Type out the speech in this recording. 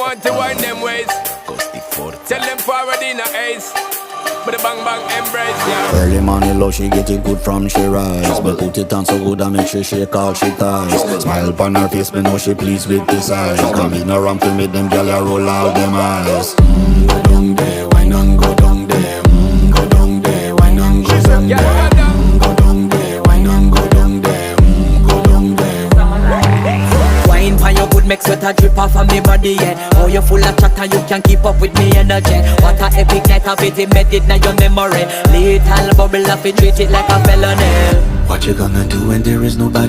want to wind them ways. Tell them forward in a ace. But the bang bang embrace, yeah. Early morning love, she get it good from she rise. But put it on so good I make she shake all she ties. Smile upon her face, me know she pleased with this eyes. Come in around to make them gyal a roll out them eyes. Go down there, wine and go down there. Go down there, wine and go down there. Go down there, wine and go down there. Go down there. Wine for your good make sweat a drip off of me body, yeah. Oh, you full of chatter, you can keep up with me energy. What a epic night of it, embedded in your memory. Little bubble of it, treat it like a felony. What you gonna do when there is nobody?